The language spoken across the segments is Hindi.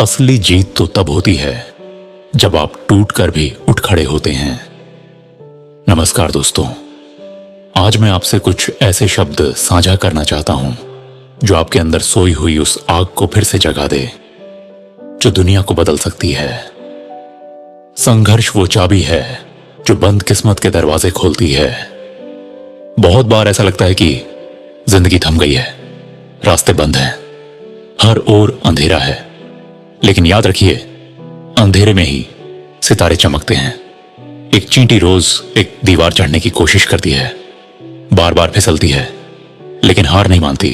असली जीत तो तब होती है जब आप टूट कर भी उठ खड़े होते हैं। नमस्कार दोस्तों, आज मैं आपसे कुछ ऐसे शब्द साझा करना चाहता हूं जो आपके अंदर सोई हुई उस आग को फिर से जगा दे जो दुनिया को बदल सकती है। संघर्ष वो चाबी है जो बंद किस्मत के दरवाजे खोलती है। बहुत बार ऐसा लगता है कि जिंदगी थम गई है, रास्ते बंद हैं, हर ओर अंधेरा है। लेकिन याद रखिए, अंधेरे में ही सितारे चमकते हैं। एक चींटी रोज एक दीवार चढ़ने की कोशिश करती है, बार बार फिसलती है, लेकिन हार नहीं मानती।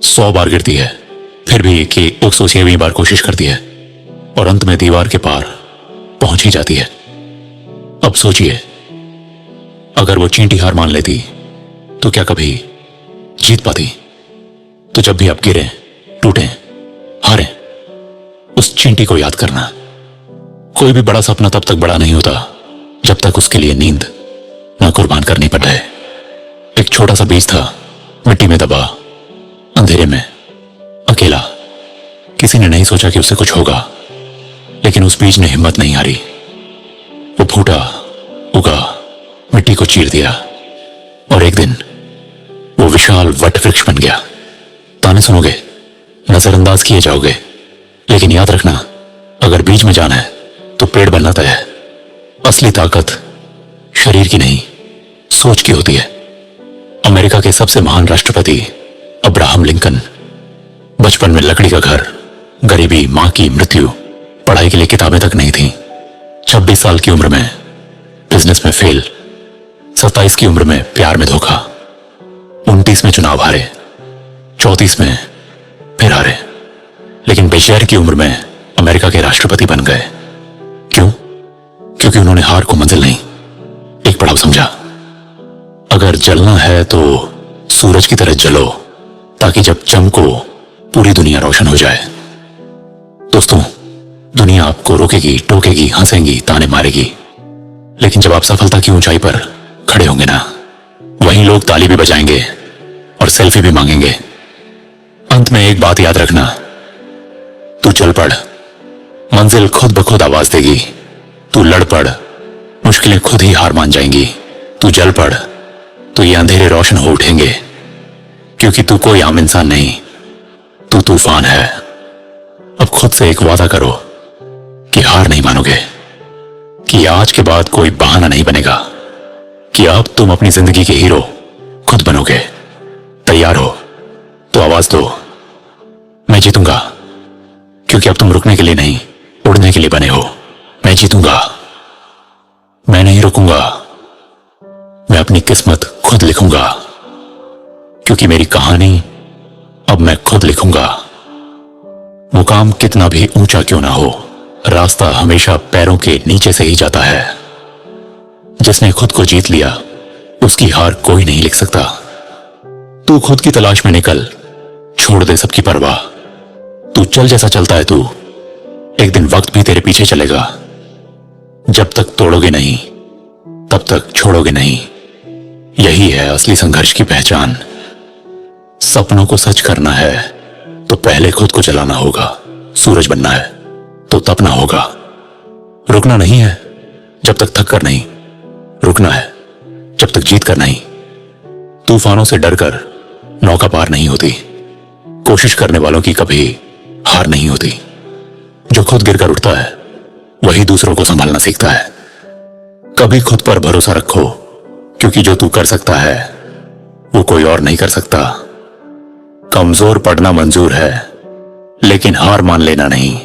100 बार गिरती है, फिर भी 100वीं बार कोशिश करती है और अंत में दीवार के पार पहुंच ही जाती है। अब सोचिए, अगर वो चींटी हार मान लेती तो क्या कभी जीत पाती? तो जब भी आप गिरें, टूटें, हारें, उस चींटी को याद करना। कोई भी बड़ा सपना तब तक बड़ा नहीं होता जब तक उसके लिए नींद ना कुर्बान करनी पड़े। एक छोटा सा बीज था, मिट्टी में दबा, अंधेरे में, अकेला। किसी ने नहीं सोचा कि उससे कुछ होगा, लेकिन उस बीज ने हिम्मत नहीं हारी। वो फूटा, उगा, मिट्टी को चीर दिया और एक दिन वो विशाल वट वृक्ष बन गया। ताने सुनोगे, नजरअंदाज किए जाओगे, लेकिन याद रखना, अगर बीज में जान है तो पेड़ बनना तय है। असली ताकत शरीर की नहीं, सोच की होती है। अमेरिका के सबसे महान राष्ट्रपति अब्राहम लिंकन, बचपन में लकड़ी का घर, गरीबी, मां की मृत्यु, पढ़ाई के लिए किताबें तक नहीं थी। 26 साल की उम्र में बिजनेस में फेल, 27 की उम्र में प्यार में धोखा, 29 में चुनाव हारे, 34 में फिर हारे, लेकिन बेशहर की उम्र में अमेरिका के राष्ट्रपति बन गए। क्यों? क्योंकि उन्होंने हार को मंजिल नहीं, एक पड़ाव समझा। अगर जलना है तो सूरज की तरह जलो, ताकि जब चमको पूरी दुनिया रोशन हो जाए। दोस्तों, दुनिया आपको रोकेगी, टोकेगी, हंसेगी, ताने मारेगी, लेकिन जब आप सफलता की ऊंचाई पर खड़े होंगे ना, वहीं लोग ताली भी बजाएंगे और सेल्फी भी मांगेंगे। अंत में एक बात याद रखना, तू चल पड़, मंजिल खुद ब खुद आवाज देगी। तू लड़ पड़, मुश्किलें खुद ही हार मान जाएंगी। तू जल पड़, तो ये अंधेरे रोशन हो उठेंगे, क्योंकि तू कोई आम इंसान नहीं, तू तूफान है। अब खुद से एक वादा करो कि हार नहीं मानोगे, कि आज के बाद कोई बहाना नहीं बनेगा, कि अब तुम अपनी जिंदगी के हीरो खुद बनोगे। तैयार हो तो आवाज दो, मैं जीतूंगा, क्योंकि अब तुम रुकने के लिए नहीं, उड़ने के लिए बने हो। मैं जीतूंगा, मैं नहीं रुकूंगा, मैं अपनी किस्मत खुद लिखूंगा, क्योंकि मेरी कहानी अब मैं खुद लिखूंगा। मुकाम कितना भी ऊंचा क्यों ना हो, रास्ता हमेशा पैरों के नीचे से ही जाता है। जिसने खुद को जीत लिया, उसकी हार कोई नहीं लिख सकता। तू खुद की तलाश में निकल, छोड़ दे सबकी परवाह। तू चल जैसा चलता है तू, एक दिन वक्त भी तेरे पीछे चलेगा। जब तक तोड़ोगे नहीं, तब तक छोड़ोगे नहीं। यही है असली संघर्ष की पहचान। सपनों को सच करना है तो पहले खुद को जलाना होगा। सूरज बनना है तो तपना होगा। रुकना नहीं है जब तक थक कर नहीं, रुकना है जब तक जीत कर नहीं। तूफानों से डरकर नौका पार नहीं होती, कोशिश करने वालों की कभी हार नहीं होती। जो खुद गिरकर उठता है वही दूसरों को संभालना सीखता है। कभी खुद पर भरोसा रखो, क्योंकि जो तू कर सकता है वो कोई और नहीं कर सकता। कमजोर पड़ना मंजूर है, लेकिन हार मान लेना नहीं।